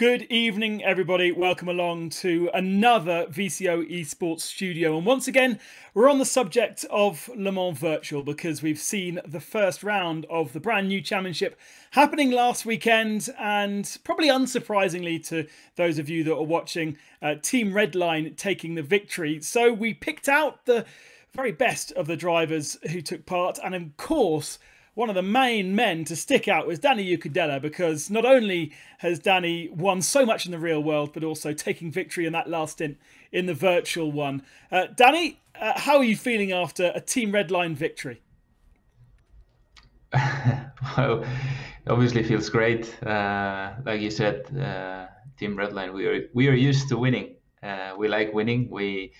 Good evening, everybody. Welcome along to another VCO Esports studio. And once again, we're on the subject of Le Mans Virtual because we've seen the first round of the brand new championship happening last weekend. And probably unsurprisingly to those of you that are watching, Team Redline taking the victory. So we picked out the very best of the drivers who took part. And of course, one of the main men to stick out was Dani Juncadella, because not only has Dani won so much in the real world, but also taking victory in that last stint in the virtual one. Dani, how are you feeling after a Team Redline victory? Well, obviously feels great. Like you said, Team Redline, we are used to winning. We like winning. We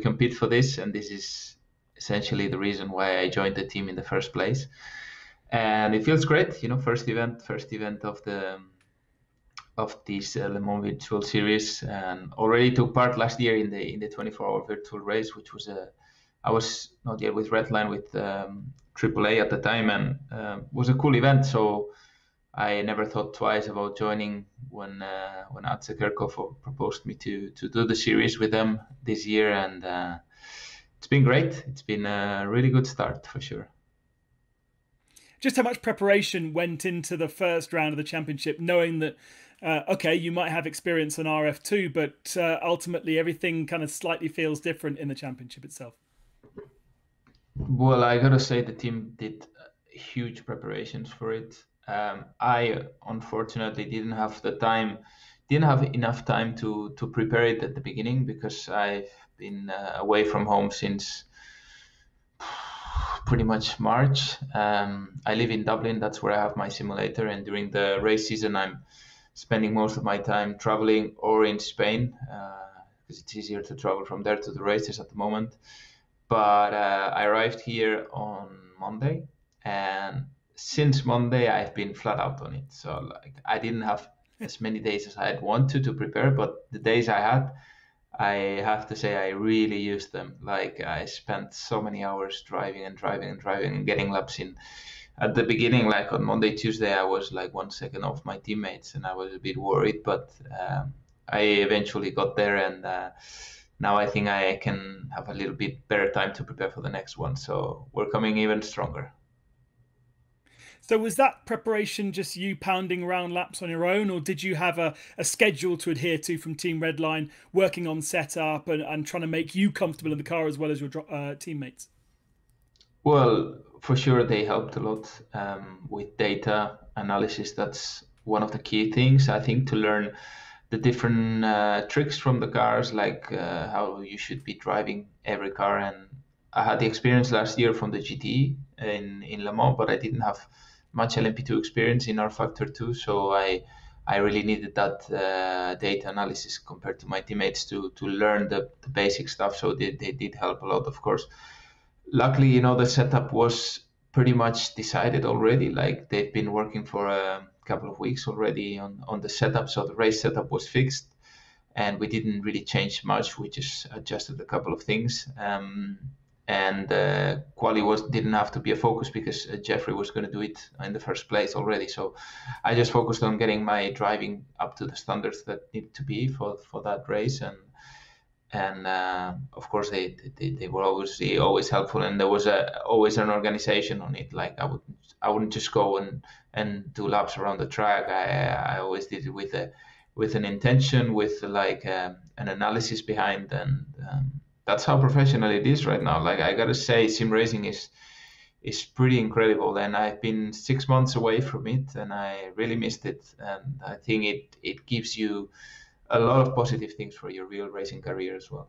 compete for this, and this is essentially the reason why I joined the team in the first place. And it feels great, first event of this Le Mans Virtual Series, and already took part last year in the 24-hour virtual race, which was I was not yet with Redline, with AAA at the time, and was a cool event. So I never thought twice about joining when Atze Kerkhoff proposed me to do the series with them this year, and it's been great. It's been a really good start for sure. Just how much preparation went into the first round of the championship, knowing that, okay, you might have experience on RF2, but ultimately everything kind of slightly feels different in the championship itself? Well, I gotta say the team did huge preparations for it. I unfortunately didn't have enough time to prepare it at the beginning, because I've been away from home since pretty much March. I live in Dublin. That's where I have my simulator, and during the race season I'm spending most of my time traveling or in Spain, because it's easier to travel from there to the races at the moment. But I arrived here on Monday, and since Monday I've been flat out on it. So I didn't have as many days as I'd want to prepare, but the days I had, I have to say I really used them. I spent so many hours driving and getting laps in. At the beginning, like on Monday, Tuesday, I was like 1 second off my teammates, and I was a bit worried, but I eventually got there, and now I think I can have a little bit better time to prepare for the next one. So we're coming even stronger. So was that preparation just you pounding around laps on your own, or did you have a schedule to adhere to from Team Redline, working on setup and trying to make you comfortable in the car as well as your teammates? Well, for sure they helped a lot with data analysis. That's one of the key things, I think, to learn the different tricks from the cars, like how you should be driving every car. And I had the experience last year from the GT in Le Mans, but I didn't have much LMP2 experience in R Factor 2, so I really needed that data analysis compared to my teammates to learn the basic stuff. So they did help a lot, of course. Luckily, the setup was pretty much decided already. Like, they've been working for a couple of weeks already on the setup, so the race setup was fixed, and we didn't really change much. We just adjusted a couple of things. And quali didn't have to be a focus, because Jeffrey was going to do it in the first place already. So I just focused on getting my driving up to the standards that need to be for that race, and of course they were obviously always helpful, and there was always an organization on it. Like, I wouldn't just go and do laps around the track. I always did it with an intention, with an analysis behind, and that's how professional it is right now. Like, I gotta say, sim racing is pretty incredible, and I've been 6 months away from it, and I really missed it. And I think it gives you a lot of positive things for your real racing career as well.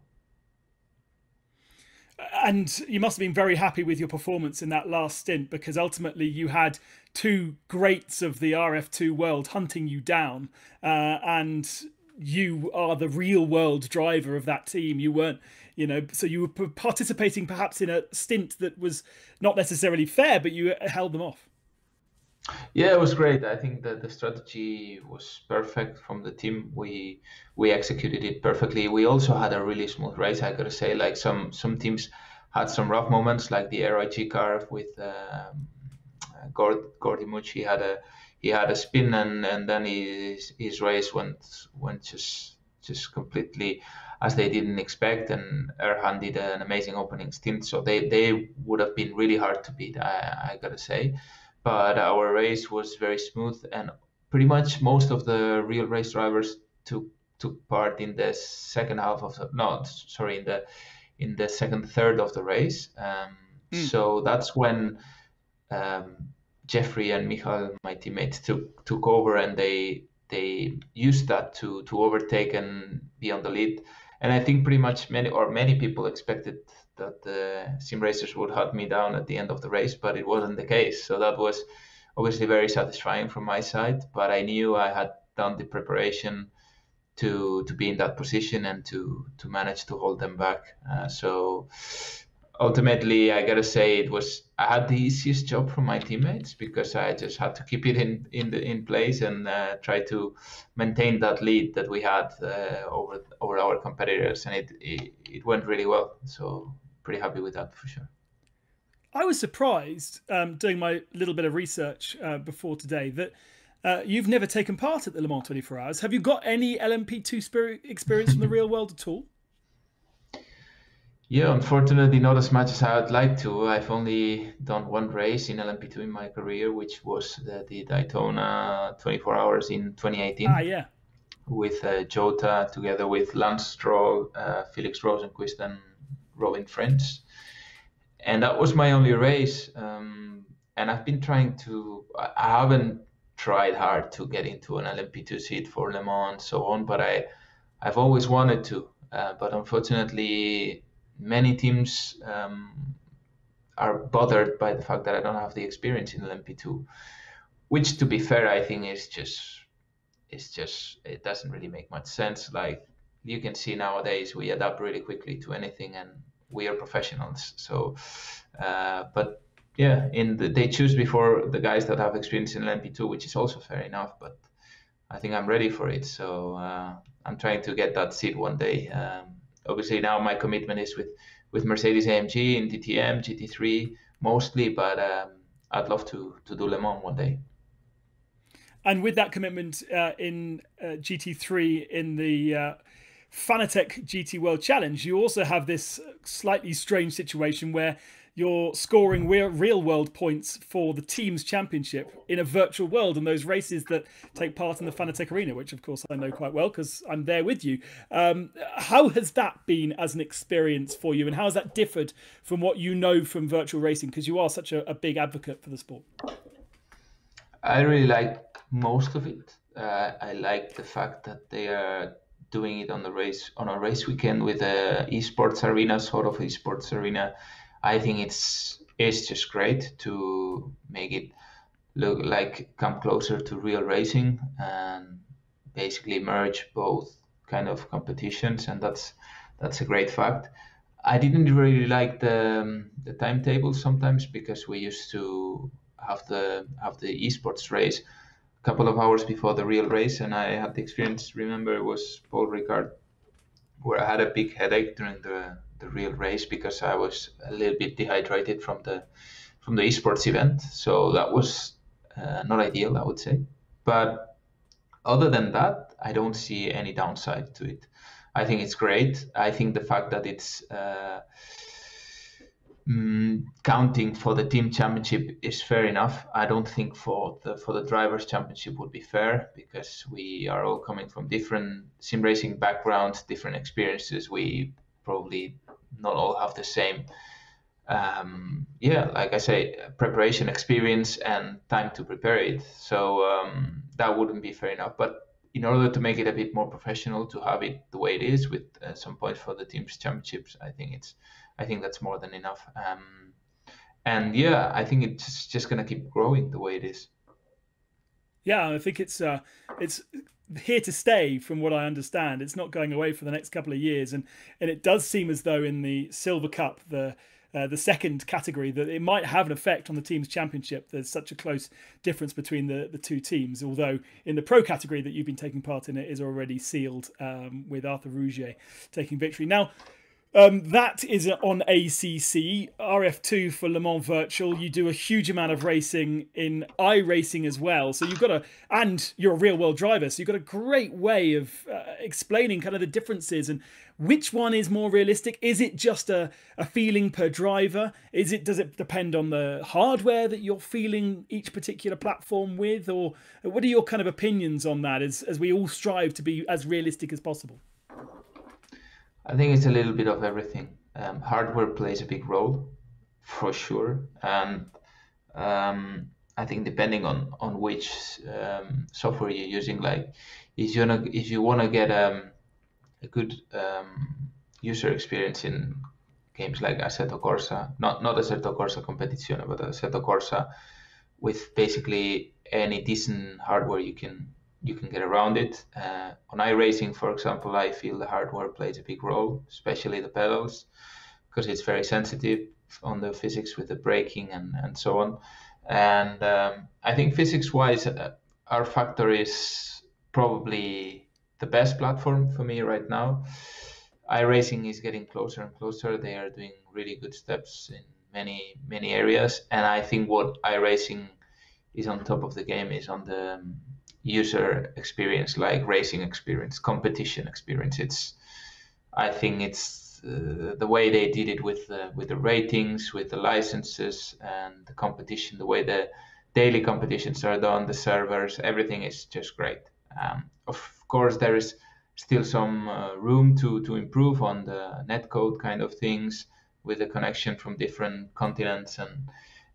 And you must have been very happy with your performance in that last stint, because ultimately you had two greats of the RF2 world hunting you down, and you are the real world driver of that team. You weren't, so you were participating perhaps in a stint that was not necessarily fair, but you held them off. Yeah, it was great. I think that the strategy was perfect from the team. We executed it perfectly. We also had a really smooth race, I gotta say. Like, some teams had some rough moments, like the RIG car with Gordy Mucci he had a spin, and then his race went just completely as they didn't expect, and Erhan did an amazing opening stint. So they would have been really hard to beat, I gotta say. But our race was very smooth, and pretty much most of the real race drivers took part in the second half of the, no, sorry, in the second third of the race. So that's when um, Jeffrey and Michal, my teammates, took over, and they used that to overtake and be on the lead. And I think pretty much many people expected that the sim racers would hunt me down at the end of the race, but it wasn't the case. So that was obviously very satisfying from my side. But I knew I had done the preparation to be in that position and to manage to hold them back. So ultimately, I gotta say I had the easiest job from my teammates because I just had to keep it in place and try to maintain that lead that we had over our competitors, and it went really well. So pretty happy with that for sure. I was surprised doing my little bit of research before today that you've never taken part at the Le Mans 24 Hours. Have you got any LMP2 experience from the real world at all? Yeah, unfortunately, not as much as I would like to. I've only done one race in LMP2 in my career, which was the Daytona 24 Hours in 2018 Ah, yeah. with Jota together with Lance Stroll, Felix Rosenquist, and Robin French. And that was my only race. And I've been trying to, I haven't tried hard to get into an LMP2 seat for Le Mans and so on, but I've always wanted to. But unfortunately, many teams are bothered by the fact that I don't have the experience in LMP2, which, to be fair, I think it doesn't really make much sense. Like you can see nowadays, we adapt really quickly to anything, and we are professionals. So, but yeah, they choose before the guys that have experience in LMP2, which is also fair enough. But I think I'm ready for it. So I'm trying to get that seat one day. Obviously, now my commitment is with Mercedes AMG in DTM, GT3 mostly, but I'd love to do Le Mans one day. And with that commitment in GT3 in the Fanatec GT World Challenge, you also have this slightly strange situation where you're scoring real world points for the team's championship in a virtual world, and those races that take part in the Fanatec Arena, which of course I know quite well because I'm there with you. How has that been as an experience for you, and how has that differed from what you know from virtual racing, because you are such a big advocate for the sport? I really like most of it. I like the fact that they are doing it on a race weekend with a esports arena, sort of esports arena. I think it's just great to make it look like come closer to real racing and basically merge both kind of competitions, and that's a great fact. I didn't really like the timetable sometimes because we used to have the esports race a couple of hours before the real race, and I had the experience. Remember, it was Paul Ricard, where I had a big headache during the real race because I was a little bit dehydrated from the esports event. So that was not ideal, I would say. But other than that, I don't see any downside to it. I think it's great. I think the fact that it's counting for the team championship is fair enough. I don't think for the drivers championship would be fair because we are all coming from different sim racing backgrounds, different experiences. We probably not all have the same like I say, preparation, experience, and time to prepare it. So that wouldn't be fair enough. But in order to make it a bit more professional, to have it the way it is with some points for the teams championships, I think that's more than enough. And yeah, I think it's just gonna keep growing the way it is. Yeah, I think it's here to stay, from what I understand. It's not going away for the next couple of years, and it does seem as though in the Silver Cup, the second category, that it might have an effect on the team's championship. There's such a close difference between the two teams, although in the pro category that you've been taking part in, it is already sealed with Arthur Rouget taking victory. Now, That is on ACC, RF2 for Le Mans Virtual. You do a huge amount of racing in iRacing as well. So you've got and you're a real world driver. So you've got a great way of explaining kind of the differences and which one is more realistic. Is it just a feeling per driver? Does it depend on the hardware that you're feeling each particular platform with? Or what are your kind of opinions on that as we all strive to be as realistic as possible? I think it's a little bit of everything. Hardware plays a big role, for sure, and I think depending on which software you're using, like if you wanna get a good user experience in games like Assetto Corsa, not Assetto Corsa Competizione, but Assetto Corsa, with basically any decent hardware you can get around it. On iRacing, for example, I feel the hardware plays a big role, especially the pedals, because it's very sensitive on the physics with the braking and so on. And I think physics-wise, our factor is probably the best platform for me right now. iRacing is getting closer and closer. They are doing really good steps in many areas, and I think what iRacing is on top of the game is on the user experience, like racing experience, competition experience. I think it's the way they did it with the ratings, with the licenses, and the competition, the way the daily competitions are done, the servers, everything is just great. Of course, there is still some room to improve on the netcode kind of things with the connection from different continents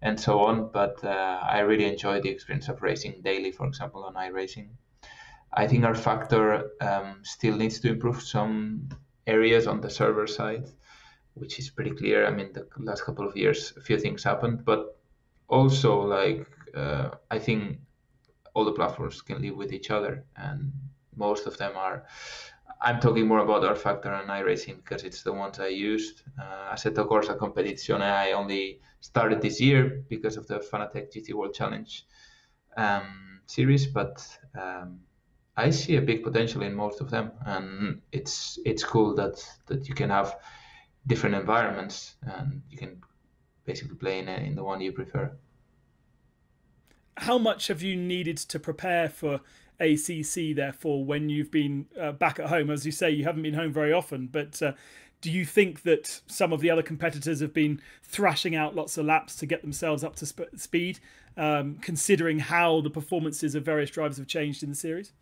and so on. But I really enjoy the experience of racing daily, for example, on iRacing. I think our factor still needs to improve some areas on the server side, which is pretty clear. I mean, the last couple of years, a few things happened, but also like I think all the platforms can live with each other, and most of them are. I'm talking more about our factor and iRacing because it's the ones I used. Assetto Corsa Competizione I only started this year because of the Fanatec GT World Challenge series, but I see a big potential in most of them, and it's cool that you can have different environments and you can basically play in the one you prefer. How much have you needed to prepare for ACC, therefore, when you've been back at home? As you say, you haven't been home very often, but do you think that some of the other competitors have been thrashing out lots of laps to get themselves up to speed, considering how the performances of various drivers have changed in the series?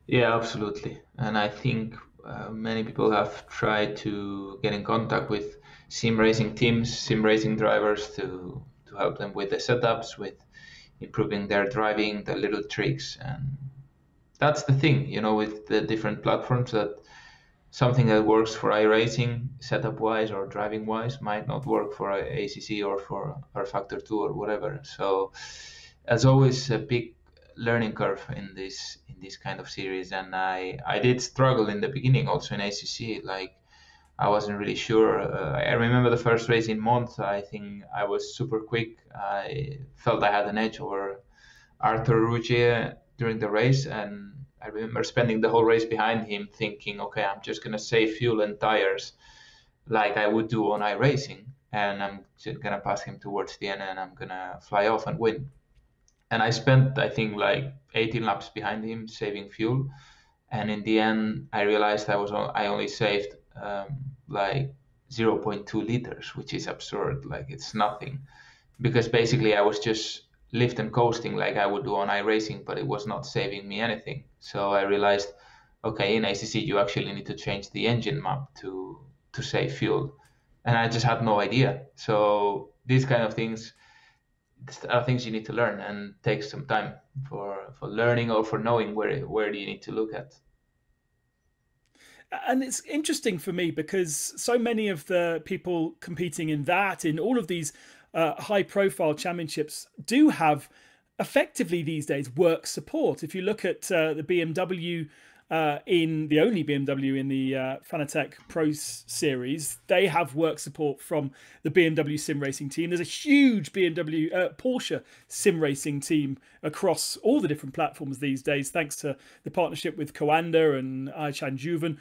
Yeah, absolutely. And I think many people have tried to get in contact with sim racing teams, sim racing drivers to help them with the setups, with improving their driving, the little tricks. And that's the thing, with the different platforms, that something that works for iRacing setup wise or driving wise might not work for ACC or for R Factor 2 or whatever. So as always, a big learning curve in this kind of series, and I did struggle in the beginning also in ACC. Like I wasn't really sure. I remember the first race in Monza. I think I was super quick. I felt I had an edge over Arthur Rougier during the race, and I remember spending the whole race behind him, thinking, okay, I'm just gonna save fuel and tires like I would do on iRacing, and I'm just gonna pass him towards the end, and I'm gonna fly off and win. And I spent, I think, like 18 laps behind him, saving fuel. And in the end, I realized I only saved like zero point 0.2 liters, which is absurd. Like it's nothing, because basically I was just lift and coasting like I would do on iRacing, but it was not saving me anything. So I realized, okay, in ACC you actually need to change the engine map to save fuel, and I just had no idea. So these kind of things are things you need to learn and take some time for learning or for knowing where do you need to look at. And it's interesting for me because so many of the people competing in that, in all of these high profile championships, do have effectively these days work support. If you look at the BMW, in the only BMW in the Fanatec Pro Series, they have work support from the BMW sim racing team. There's a huge Porsche sim racing team across all the different platforms these days, thanks to the partnership with Coanda and Aichan Juven.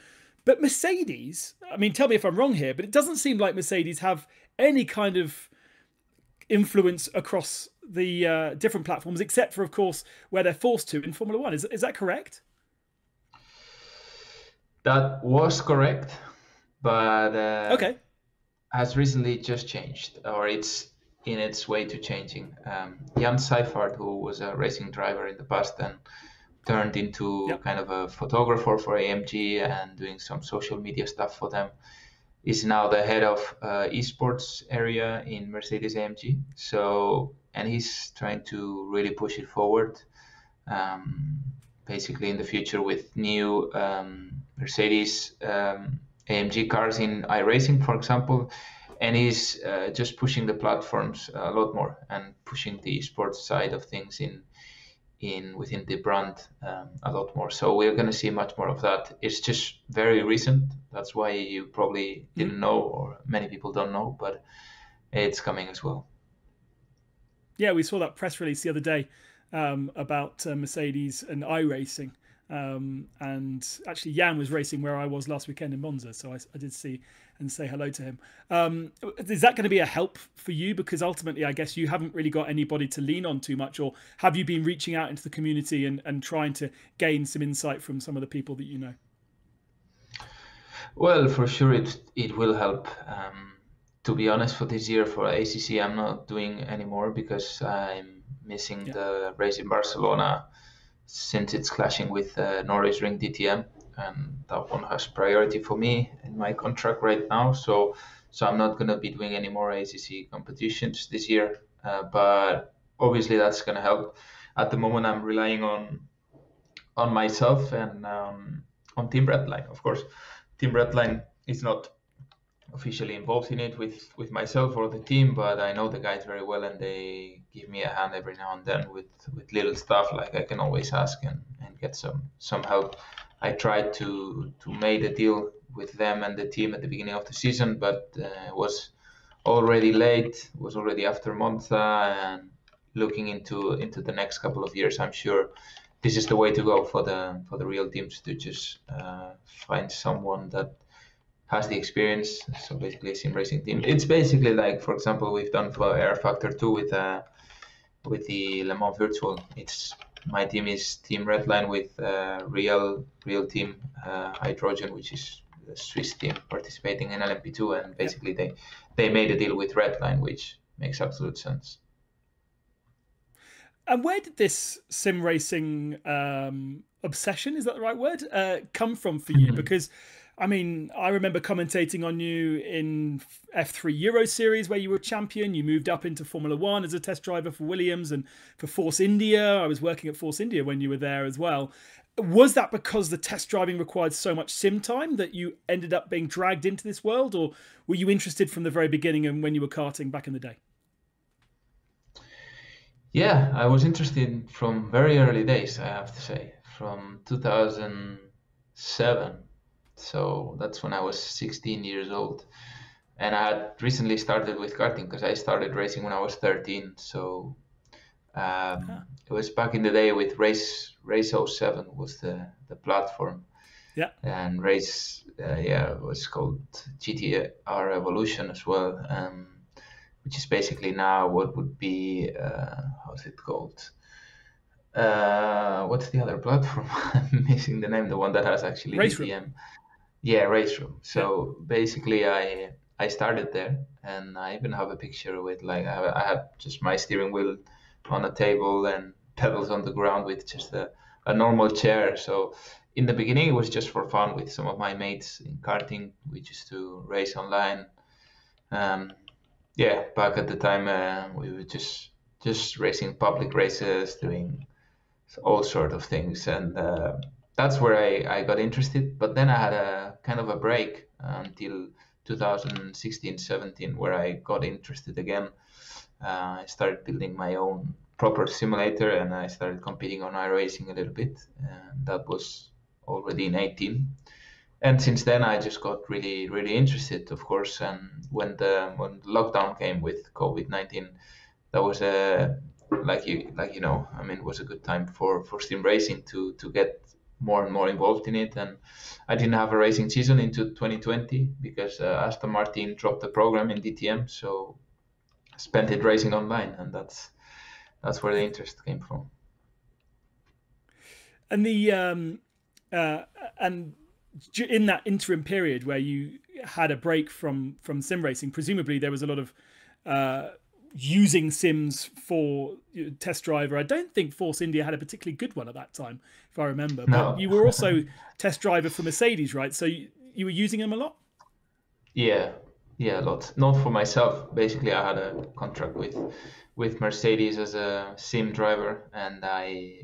But Mercedes, I mean, tell me if I'm wrong here, but it doesn't seem like Mercedes have any kind of influence across the different platforms, except for, of course, where they're forced to in Formula One. Is that correct? That was correct, but Okay. has recently just changed, or it's in its way to changing. Jan Seifert, who was a racing driver in the past and turned into Yep. kind of a photographer for AMG and doing some social media stuff for them, is now the head of esports area in Mercedes AMG. So, and he's trying to really push it forward. Um, Basically, in the future, with new Mercedes AMG cars in iRacing, for example, and he's just pushing the platforms a lot more and pushing the esports side of things in within the brand a lot more. So we're going to see much more of that. It's just very recent. That's why you probably didn't know, or many people don't know, but it's coming as well. Yeah, we saw that press release the other day about Mercedes and iRacing. And actually, Jan was racing where I was last weekend in Monza, so I did see and say hello to him. Is that going to be a help for you? Because ultimately, I guess you haven't really got anybody to lean on too much, or have you been reaching out into the community and trying to gain some insight from some of the people that you know? Well, for sure, it will help. To be honest, for this year for ACC, I'm not doing anymore because I'm missing Yeah. the race in Barcelona since it's clashing with Norris Ring DTM, and that one has priority for me in my contract right now. So I'm not gonna be doing any more ACC competitions this year. But obviously, that's gonna help. At the moment, I'm relying on myself and on Team Redline, of course. Team Redline is not officially involved in it with myself or the team, but I know the guys very well, and they give me a hand every now and then with little stuff. Like I can always ask and get some help. I tried to make a deal with them and the team at the beginning of the season, but it was already late. It was already after Monza, and looking into the next couple of years, I'm sure this is the way to go for the real teams, to just find someone that has the experience. So basically, a sim racing team. It's basically like, for example, we've done for Air Factor 2 with the Le Mans Virtual. It's my team is Team Redline with real team Hydrogen, which is the Swiss team participating in LMP2, and Yeah. basically they made a deal with Redline, which makes absolute sense. And where did this sim racing obsession, is that the right word, come from for you? Because, I mean, I remember commentating on you in F3 Euro Series where you were champion. You moved up into Formula One as a test driver for Williams and for Force India. I was working at Force India when you were there as well. Was that because the test driving required so much sim time that you ended up being dragged into this world, or were you interested from the very beginning and when you were karting back in the day? Yeah, I was interested from very early days, I have to say, from 2007. So that's when I was 16 years old. And I had recently started with karting because I started racing when I was 13. So it was back in the day with Race '07 was the platform, Yeah. and yeah, it was called GTR Evolution as well, which is basically now what would be how's it called? What's the other platform? I'm missing the name. The one that has actually Race Room. DTM. Yeah, Race Room. Yeah. So basically, I started there, and I even have a picture with like I had just my steering wheel on a table and pedals on the ground with just a normal chair. So in the beginning, it was just for fun with some of my mates in karting. We used to race online. Um, yeah, back at the time, we were just racing public races, doing all sort of things, and that's where I got interested. But then I had a kind of a break until 2016, 17, where I got interested again. I started building my own proper simulator, and I started competing on iRacing a little bit, and that was already in 18. And since then, I just got really, really interested, of course. And when lockdown came with COVID-19, that was a like you know, I mean, it was a good time for sim racing to get more and more involved in it. And I didn't have a racing season into 2020 because Aston Martin dropped the program in DTM, so I spent it racing online, and that's where the interest came from. And and in that interim period where you had a break from sim racing, presumably there was a lot of using sims for test driver. I don't think Force India had a particularly good one at that time, if I remember. No. But you were also test driver for Mercedes, right? So you were using them a lot? Yeah, a lot. Not for myself. Basically, I had a contract with Mercedes as a sim driver, and I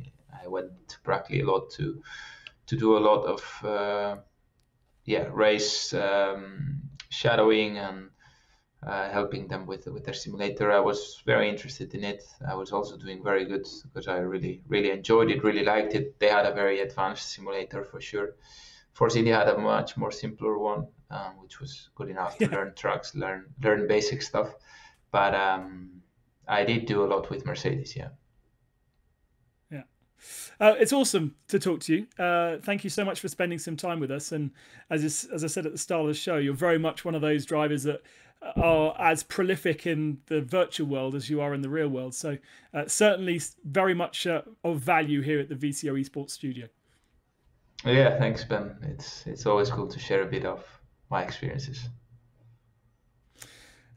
went to Brackley a lot to do a lot of race shadowing and helping them with their simulator. I was very interested in it. I was also doing very good because I really enjoyed it, really liked it. They had a very advanced simulator for sure. Force India had a much more simpler one, which was good enough to learn trucks, learn basic stuff. But I did do a lot with Mercedes, yeah. It's awesome to talk to you. Thank you so much for spending some time with us. And as I said at the start of the show, you're very much one of those drivers that are as prolific in the virtual world as you are in the real world. So certainly very much of value here at the VCO Esports studio. Yeah, thanks, Ben. It's always cool to share a bit of my experiences.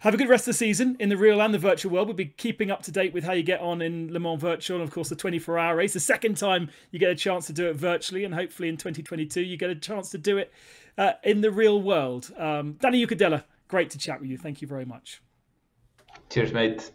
Have a good rest of the season in the real and the virtual world. We'll be keeping up to date with how you get on in Le Mans Virtual and, of course, the 24-hour race. The second time you get a chance to do it virtually, and hopefully in 2022 you get a chance to do it in the real world. Dani Juncadella, great to chat with you. Thank you very much. Cheers, mate.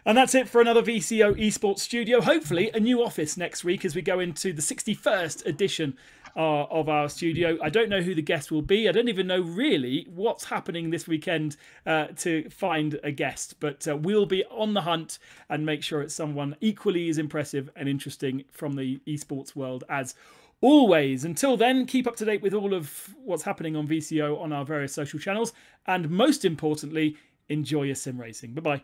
And that's it for another VCO Esports studio. Hopefully a new office next week as we go into the 61st edition of our studio. I don't know who the guest will be. I don't even know really what's happening this weekend to find a guest. But we'll be on the hunt and make sure it's someone equally as impressive and interesting from the esports world as always. Until then, keep up to date with all of what's happening on VCO on our various social channels. And most importantly, enjoy your sim racing. Bye-bye.